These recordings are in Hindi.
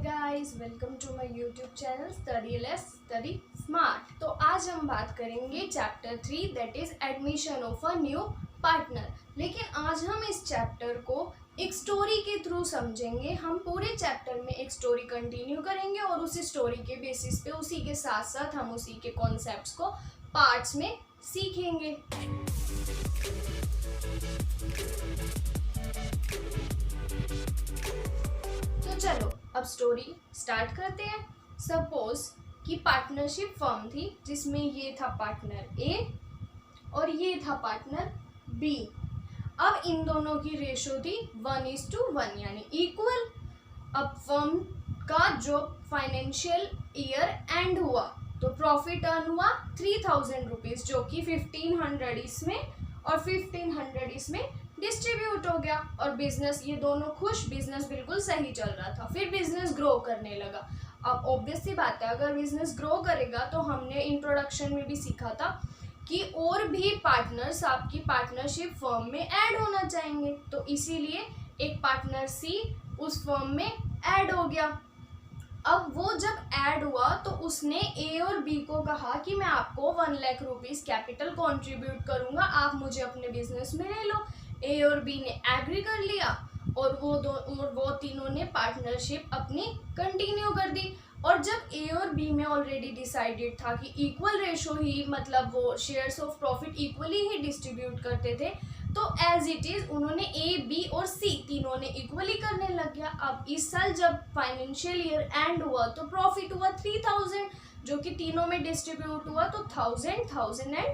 Guys, welcome to my YouTube channel study less study smart. तो आज हम बात करेंगे chapter 3 that is admission of a new partner. लेकिन आज हम इस चैप्टर को एक स्टोरी के थ्रू समझेंगे। हम पूरे चैप्टर में एक स्टोरी कंटिन्यू करेंगे और उसी स्टोरी के बेसिस पे उसी के साथ साथ हम उसी के कॉन्सेप्ट्स को पार्ट्स में सीखेंगे। तो चलो अब स्टोरी स्टार्ट करते हैं। सपोज कि पार्टनरशिप फर्म थी जिसमें ये था पार्टनर ए और ये था पार्टनर बी। अब इन दोनों की रेशो थी 1:1 यानी इक्वल। अब फर्म का जो फाइनेंशियल ईयर एंड हुआ तो प्रॉफिट अर्न हुआ 3000 रुपीज, जो कि 1500 इसमें और 1500 इसमें डिस्ट्रीब्यूट हो गया। और बिजनेस, ये दोनों खुश, बिजनेस बिल्कुल सही चल रहा था। फिर बिजनेस ग्रो करने लगा। अब ऑब्वियस सी बात है, अगर बिजनेस ग्रो करेगा तो हमने इंट्रोडक्शन में भी सीखा था कि और भी पार्टनर्स आपकी पार्टनरशिप फर्म में ऐड होना चाहेंगे। तो इसीलिए एक पार्टनर सी उस फर्म में ऐड हो गया। अब वो जब ऐड हुआ तो उसने ए और बी को कहा कि मैं आपको 1 लाख रुपीज़ कैपिटल कंट्रीब्यूट करूंगा, आप मुझे अपने बिजनेस में ले लो। ए और बी ने एग्री कर लिया और वो तीनों ने पार्टनरशिप अपनी कंटिन्यू कर दी। और जब ए और बी में ऑलरेडी डिसाइडेड था कि इक्वल रेशो ही, मतलब वो shares of profit equally he distribute करते थे, तो एज इट इज उन्होंने ए बी और सी तीनों ने इक्वली करने लग गया। अब इस साल जब फाइनेंशियल ईयर एंड हुआ तो प्रॉफिट हुआ 3000, जो कि तीनों में डिस्ट्रीब्यूट हुआ तो 1000, 1000 एंड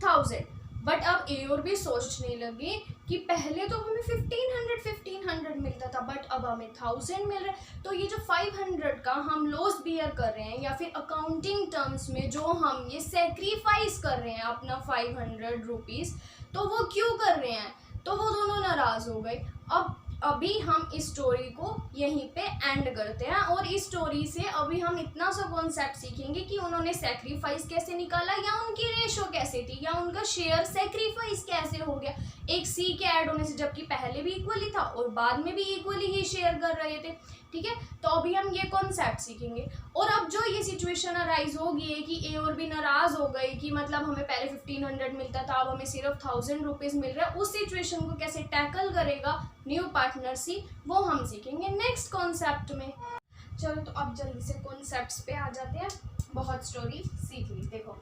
1000। बट अब ए और बी सोचने लगे कि पहले तो हमें 1500 मिलता था, बट अब हमें 1000 मिल रहा है। तो ये जो 500 का हम लॉस बियर कर रहे हैं, या फिर अकाउंटिंग टर्म्स में जो हम ये सेक्रीफाइस कर रहे हैं अपना 500 रुपीज़, तो वो क्यों कर रहे हैं? तो वो दोनों नाराज हो गए। अब अभी हम इस स्टोरी को यहीं पे एंड करते हैं और इस स्टोरी से अभी हम इतना सा कॉन्सेप्ट सीखेंगे कि उन्होंने सेक्रीफाइस कैसे निकाला, या उनकी रेशो कैसे थी, या उनका शेयर सेक्रीफाइस कैसे हो गया एक सी के ऐड होने से, जबकि पहले भी इक्वली था और बाद में भी इक्वली ही शेयर कर रहे थे। ठीक है, तो अभी हम ये कॉन्सेप्ट सीखेंगे। और अब जो ये सिचुएशन अराइज होगी है कि ए और बी नाराज हो गई कि मतलब हमें पहले 1500 मिलता था, अब हमें सिर्फ 1000 रुपीज़ मिल रहा है, उस सिचुएशन को कैसे टैकल करेगा न्यू पार्टनर सी, वो हम सीखेंगे नेक्स्ट कॉन्सेप्ट में। चलो तो अब जल्दी से कॉन्सेप्ट्स पे आ जाते हैं। बहुत स्टोरी सीख ली। देखो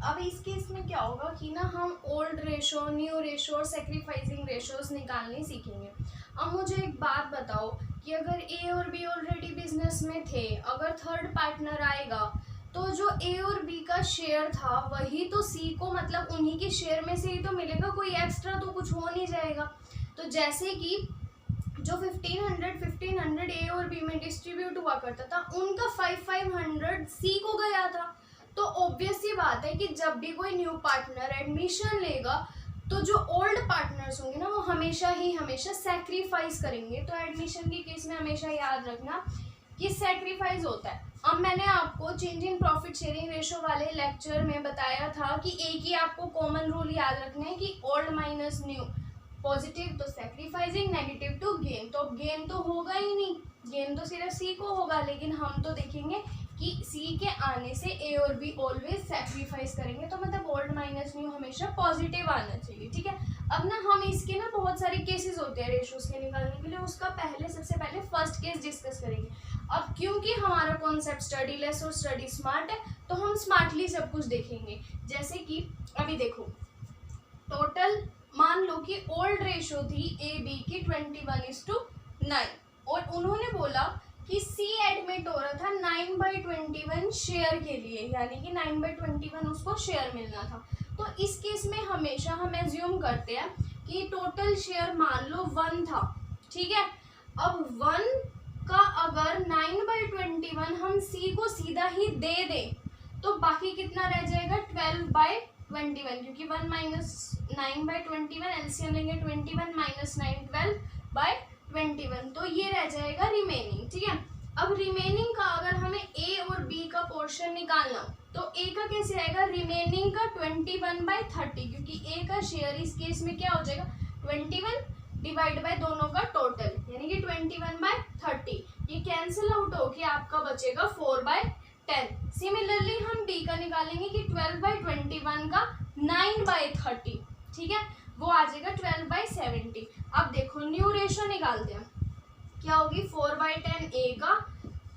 अब इस केस में क्या होगा कि ना हम ओल्ड रेशो, न्यू रेशो और सेक्रीफाइसिंग रेशोज निकालने सीखेंगे। अब मुझे एक बात बताओ कि अगर ए और बी ऑलरेडी बिजनेस में थे, अगर थर्ड पार्टनर आएगा तो जो ए और बी का शेयर था वही तो सी को, मतलब उन्हीं के शेयर में से ही तो मिलेगा, कोई एक्स्ट्रा तो कुछ हो नहीं जाएगा। तो जैसे कि जो 1500 ए और बी में डिस्ट्रीब्यूट हुआ करता था, उनका 500 सी को गया था। तो ऑब्वियस सी बात है कि जब भी कोई न्यू पार्टनर एडमिशन लेगा तो जो ओल्ड पार्टनर्स होंगे ना, वो हमेशा सेक्रीफाइस करेंगे। तो एडमिशन के केस में हमेशा याद रखना कि सेक्रीफाइस होता है। अब मैंने आपको change in profit sharing ratio वाले लेक्चर में बताया था कि एक ही आपको कॉमन रूल याद रखना है कि ओल्ड माइनस न्यू, पॉजिटिव तो सेक्रीफाइसिंग, नेगेटिव टू गेन। तो अब गेन तो होगा ही नहीं, गेन तो सिर्फ सी को होगा, लेकिन हम तो देखेंगे कि सी के आने से ए और बी ऑलवेज सेक्रीफाइस करेंगे। तो मतलब ओल्ड माइनस न्यू हमेशा पॉजिटिव आना चाहिए। ठीक है, अब ना हम इसके ना बहुत सारे केसेस होते हैं रेशोज के निकालने के लिए, उसका सबसे पहले फर्स्ट केस डिस्कस करेंगे। अब क्योंकि हमारा कॉन्सेप्ट स्टडी लेस और स्टडी स्मार्ट है, तो हम स्मार्टली सब कुछ देखेंगे। जैसे कि अभी देखो, टोटल मान लो कि ओल्ड रेशो थी ए बी की 21:9 और उन्होंने बोला कि सी एडमिट हो रहा था 9/21 शेयर के लिए, यानी कि 9/21 उसको शेयर मिलना था। तो इस केस में हमेशा हम एज्यूम करते हैं कि टोटल शेयर मान लो 1 था। ठीक है, अब 1 का अगर 9/21 हम सी को सीधा ही दे दें तो बाकी कितना रह जाएगा, 12/21, क्योंकि 1 - 9/21 एलसीएम लेंगे 21 - 9 12/21, तो ये रह जाएगा रिमेनिंग। ठीक है, अब रिमेनिंग का अगर हमें ए और बी का पोर्शन निकालना, तो ए का कैसे आएगा, रिमेनिंग का 21/30, क्योंकि ए का शेयर इस केस में क्या हो जाएगा 21 डिवाइड बाय दोनों का टोटल, यानी कि 21/30। ये कैंसिल आउट होके आपका बचेगा 4/10। सिमिलरली हम डी का निकालेंगे कि 12/21 का 9/30, ठीक है, वो आ जाएगा 12/70। अब देखो न्यू रेशो निकालते हैं, क्या होगी 4/10 ए का,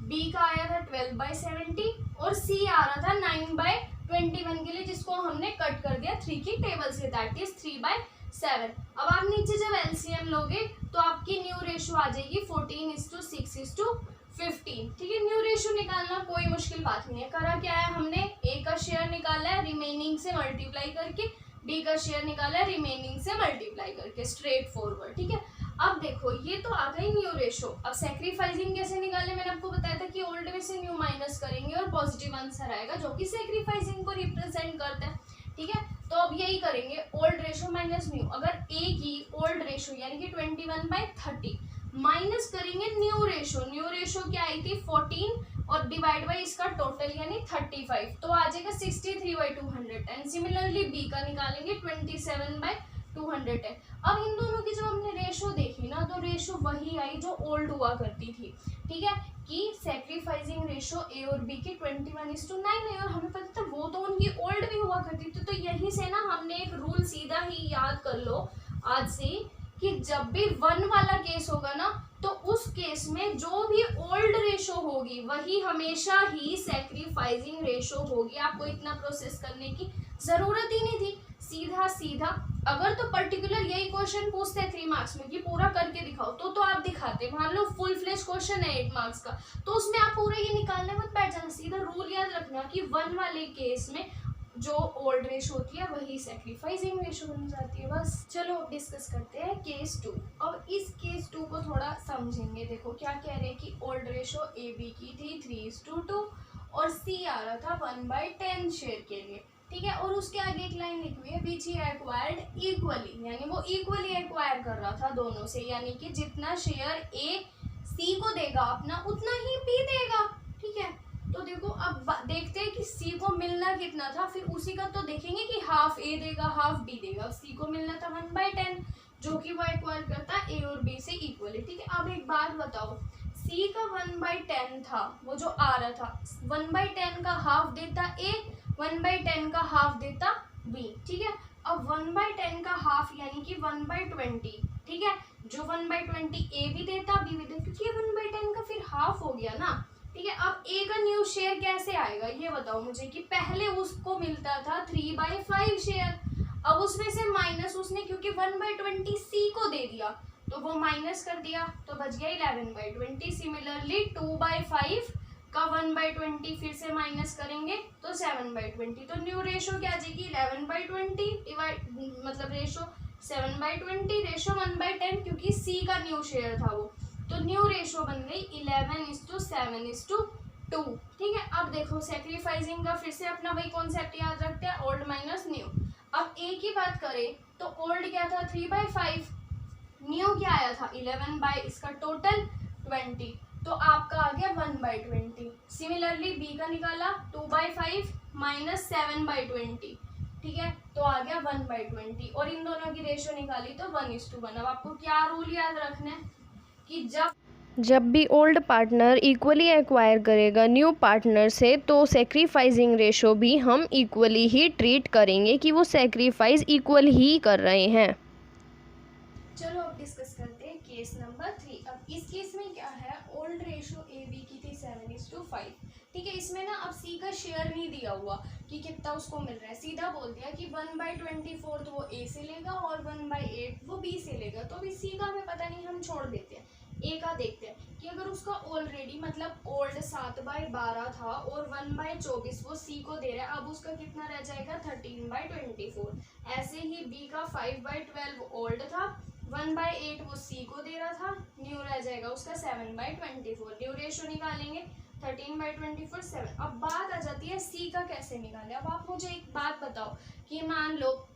बी का आया था 12/70 और सी आ रहा था 9/21 के लिए, जिसको हमने कट कर दिया 3 की टेबल से, दैट इज 3/7। अब आप नीचे जब एलसीएम लोगे तो आपकी न्यू रेशो आ जाएगी 14:6:15, ठीक है। न्यू रेशो निकालना कोई मुश्किल बात नहीं है। करा क्या है हमने, ए का शेयर निकाला है रिमेनिंग से मल्टीप्लाई करके, बी का शेयर निकाला है रिमेनिंग से मल्टीप्लाई करके, स्ट्रेट फॉरवर्ड, ठीक है। अब देखो ये तो आ गई न्यू रेशो। अब सैक्रिफाइसिंग कैसे निकाले, मैंने आपको बताया था कि ओल्ड में से न्यू माइनस करेंगे और पॉजिटिव आंसर आएगा जो कि सैक्रिफाइसिंग को रिप्रेजेंट करता है, ठीक है। तो अब यही करेंगे, ओल्ड रेशो माइनस न्यू। अगर ए की ओल्ड रेशो यानी कि 21/30 माइनस करेंगे न्यू रेशो, न्यू रेशो क्या आई थी 14 और डिवाइड बाई इसका टोटल यानी 35, तो आ जाएगा 63/210। सिमिलरली बी का निकालेंगे 27/210। अब इन दोनों की जब हमने रेशो देखी ना, तो रेशो वही आई जो ओल्ड हुआ करती थी, ठीक है, कि सैक्रिफाइसिंग रेशो ए और बी की 21:9 है, और हमें पता था वो तो उनकी ओल्ड भी हुआ करती थी। तो यहीं से ना हमने एक रूल सीधा ही याद कर लो आज से, कि जब भी 1 वाला केस होगा ना, तो उस केस में जो भी ओल्ड रेशो होगी वही हमेशा ही सैक्रिफाइसिंग रेशो होगी। आपको इतना प्रोसेस करने की जरूरत ही नहीं थी, सीधा सीधा। अगर तो पर्टिकुलर यही क्वेश्चन पूछते 3 मार्क्स में कि पूरा करके दिखाओ, तो आप दिखाते। मान लो फुल फ्लेश क्वेश्चन है 8 मार्क्स का, तो उसमें आप पूरा ये निकालने मत बैठ जाना, सीधा रूल याद रखना कि 1 वाले केस में जो ओल्ड रेशो होती है वही सैक्रिफाइसिंग रेशो बन जाती है, बस। चलो अब डिस्कस करते हैं केस 2। अब इस केस 2 को थोड़ा समझेंगे। देखो क्या कह रहे हैं कि ओल्ड रेशो ए बी की थी 3:2 और सी आ रहा था 1/10 शेयर के लिए, ठीक है। और उसके आगे एक लाइन लिखी हुई है विच ही एक्वायर्ड इक्वली, यानी वो इक्वली एक्वायर कर रहा था दोनों से, यानी कि जितना शेयर ए सी को देगा अपना उतना ही बी देगा, ठीक है। तो देखो अब देखते हैं कि सी को मिलना कितना था, फिर उसी का तो देखेंगे कि हाफ ए देगा हाफ बी देगा। सी को मिलना था 1/10 जो कि वो एक्वायर करता है ए और बी से इक्वली, ठीक है। अब एक बात बताओ, सी का 1/10 था वो जो आ रहा था, 1/10 का हाफ देता ए, 1/10 का हाफ देता बी, ठीक है। अब 1/10 का हाफ यानी कि 1/20, ठीक है, जो 1/20 ए भी देता बी भी देता, क्योंकि 1/10 का फिर हाफ हो गया ना, ठीक है। अब ए का न्यू शेयर कैसे आएगा ये बताओ मुझे, कि पहले उसको मिलता था 3/5 शेयर, अब उसमें से माइनस उसने क्योंकि 1/20 सी को दे दिया तो वो माइनस कर दिया, तो बच गया 11/20। सिमिलरली 2/5 का 1/20 फिर से माइनस करेंगे तो 7/20। तो न्यू रेशो क्या आ जाएगी 11/20 डिवाइड, मतलब रेशो 7/20 रेशो 1/10, क्योंकि सी का न्यू शेयर था वो, तो न्यू रेशो बन गई 11:7:2, ठीक है। अब देखो सैक्रिफाइसिंग का फिर से अपना वही कॉन्सेप्ट याद रखते हैं, ओल्ड माइनस न्यू। अब ए की बात करें तो ओल्ड क्या था 3/5, न्यू क्या आया था 11 इसका टोटल 20, तो आपका आ गया 1/20। सिमिलरली बी का निकाला 2/5 माइनस 7/20, ठीक है, तो आ गया 1/20, और इन दोनों की रेशो निकाली तो 1:1। अब आपको क्या रूल याद रखना है कि जब भी ओल्ड पार्टनर इक्वली एक्वायर करेगा न्यू पार्टनर से, तो सेक्रीफाइसिंग रेशो भी हम इक्वली ही ट्रीट करेंगे कि वो सेक्रीफाइस इक्वल ही कर रहे हैं। चलो अब डिस्कस करते हैं केस नंबर 3। अब इस केस में क्या है, ओल्ड रेशो ए बी की थी 7:5, ठीक है। इसमें ना अब सी का शेयर नहीं दिया हुआ कि कितना उसको मिल रहा है, सीधा बोल दिया कि 1/24 वो ए से लेगा और 1/8 वो बी से लेगा। तो अभी सी का हमें पता नहीं, हम छोड़ देते हैं, ए का देखते हैं कि अगर उसका ऑलरेडी मतलब ओल्ड 7/12 था और 1/24 वो सी को दे रहा है, अब उसका कितना रह जाएगा 13/24। ऐसे ही बी का 5/12 ओल्ड था, 1/8 वो सी को दे रहा था, न्यू रह जाएगा उसका 7/24। न्यू रेशो निकालेंगे 13/24 7। अब बात आ जाती है सी का कैसे निकालें। अब आप मुझे एक बात बताओ कि मान लो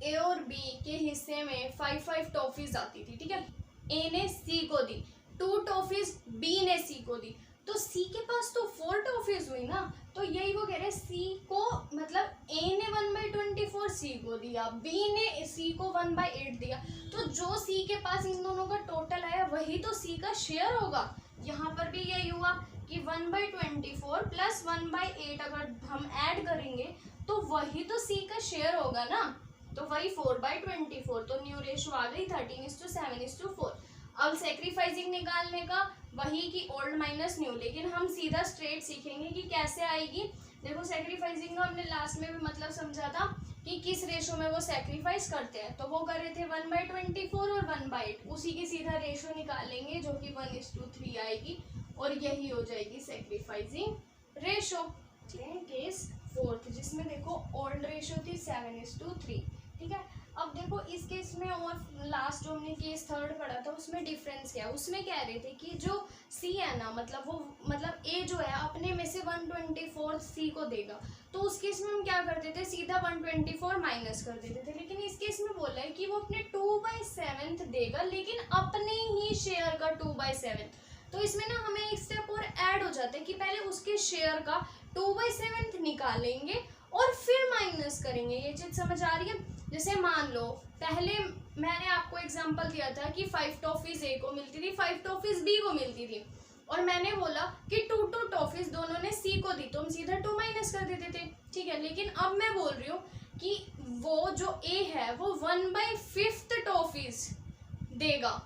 ए और बी के हिस्से में 5 टॉफीज आती थी, ठीक है। ए ने सी को दी 2 टॉफीज, बी ने सी को दी, तो सी के पास तो 4 टॉफीज हुई ना। तो यही वो कह रहे हैं, सी को मतलब ए ने 1/24 सी को दिया, बी ने सी को 1/8 दिया, तो जो सी के पास इन दोनों का टोटल आया वही तो सी का शेयर होगा, यहाँ पर भी यही हुआ कि 1/24 प्लस 1/8 अगर हम ऐड करेंगे तो वही तो सी का शेयर होगा ना, तो वही 4/24, तो न्यू रेशो आ गई 13:7:4। अब सेक्रीफाइसिंग निकालने का वही कि ओल्ड माइनस न्यू, लेकिन हम सीधा स्ट्रेट सीखेंगे कि कैसे आएगी। देखो सेक्रीफाइसिंग का हमने लास्ट में भी मतलब समझा था कि किस रेशो में वो सेक्रीफाइस करते हैं, तो वो कर रहे थे 1/24 और 1/8, उसी की सीधा रेशो निकालेंगे जो कि 1:3 आएगी और यही हो जाएगी सेक्रीफाइसिंग रेशो। केस फोर्थ जिसमें देखो ओल्ड रेशो थी 7:3, ठीक है। अब देखो इस केस में और लास्ट जो हमने केस थर्ड पढ़ा था उसमें डिफरेंस क्या है, उसमें कह रहे थे कि जो सी है ना, मतलब वो मतलब ए जो है अपने में से 1/24 सी को देगा, तो उस केस में हम क्या करते थे, सीधा 1/24 माइनस कर देते थे। लेकिन इस केस में बोला है कि वो अपने 2/7 देगा, लेकिन अपने ही शेयर का 2/7, तो इसमें ना हमें एक स्टेप और ऐड हो जाता है कि पहले उसके शेयर का 2/7 निकालेंगे और फिर माइनस करेंगे। ये चीज समझ आ रही है? जैसे मान लो पहले मैंने आपको एग्जांपल दिया था कि 5 टॉफीज ए को मिलती थी, 5 टॉफीज बी को मिलती थी, और मैंने बोला कि 2 टॉफीज दोनों ने सी को दी, तो हम सीधा 2 माइनस कर देते थे, ठीक है। लेकिन अब मैं बोल रही हूँ कि वो जो ए है वो 1/5 टॉफीज देगा,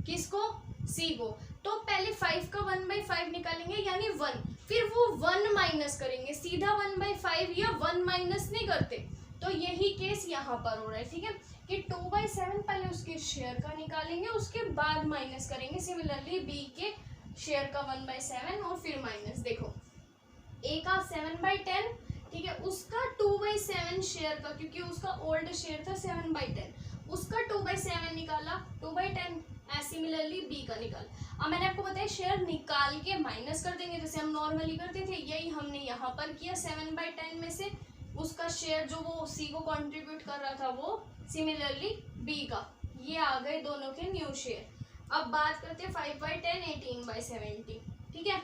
किसको, सी को, तो पहले 5 का 1/5 निकालेंगे यानी 1, फिर वो 1 माइनस करेंगे, सीधा 1/5 या 1 माइनस नहीं करते, तो यही केस यहाँ पर हो रहा है, ठीक है, कि 2/7 पहले उसके शेयर का निकालेंगे उसके बाद माइनस करेंगे। सिमिलरली बी के शेयर का 1/7 और फिर माइनस। देखो ए का 7/10, ठीक है, उसका 2/7 शेयर का, क्योंकि उसका ओल्ड शेयर था 7/10, उसका 2/7 निकाला 2/10, सिमिलरली बी का निकाल। अब मैंने आपको बताया शेयर निकाल के माइनस कर देंगे जैसे हम नॉर्मली करते थे, यही हमने यहाँ पर किया। 7/10 में से उसका शेयर जो वो सी को कंट्रीब्यूट कर रहा था वो सिमिलरली बी का, ये आ गए दोनों के न्यू शेयर। अब बात करते हैं 5/10 18/70, ठीक है।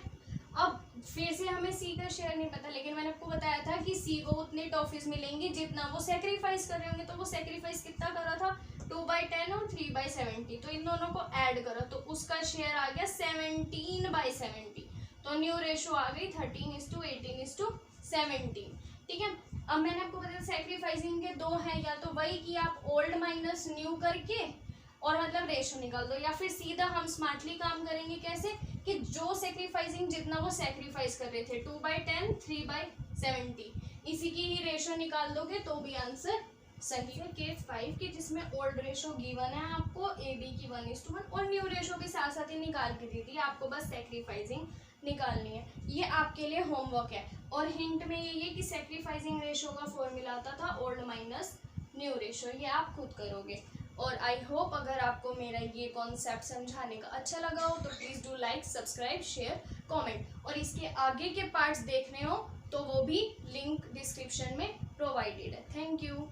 अब फिर से हमें सी का शेयर नहीं पता, लेकिन मैंने आपको बताया था कि सी को उतनी टॉफीज मिलेंगी जितना वो सेक्रीफाइस कर रहे होंगे, तो वो सेक्रीफाइस कितना कर रहा था, 2/10 और 3/70, तो इन दोनों को ऐड करो तो उसका शेयर आ गया 17/70, तो न्यू रेशो आ गई 13:18:17, ठीक है। अब मैंने आपको बताया सेक्रीफाइसिंग के दो हैं, या तो वही कि आप ओल्ड माइनस न्यू करके और मतलब रेशो निकाल दो, या फिर सीधा हम स्मार्टली काम करेंगे कैसे कि जो सेक्रीफाइसिंग जितना वो सेक्रीफाइस कर रहे थे 2/10 3/70, इसी की ही रेशो निकाल दोगे तो भी आंसर सही है। केस 5 की जिसमें ओल्ड रेशो गिवन है आपको ए बी की 1:1 और न्यू रेशो भी साथ साथ ही निकाल के दी थी, आपको बस सेक्रीफाइसिंग निकालनी है। ये आपके लिए होमवर्क है, और हिंट में ये कि सेक्रीफाइसिंग रेशो का फॉर्मूला आता था ओल्ड माइनस न्यू रेशो, ये आप खुद करोगे। और आई होप अगर आपको मेरा ये कॉन्सेप्ट समझाने का अच्छा लगा हो तो please do like subscribe share comment, और इसके आगे के पार्ट्स देखने हो तो वो भी लिंक डिस्क्रिप्शन में प्रोवाइडेड है। Thank you.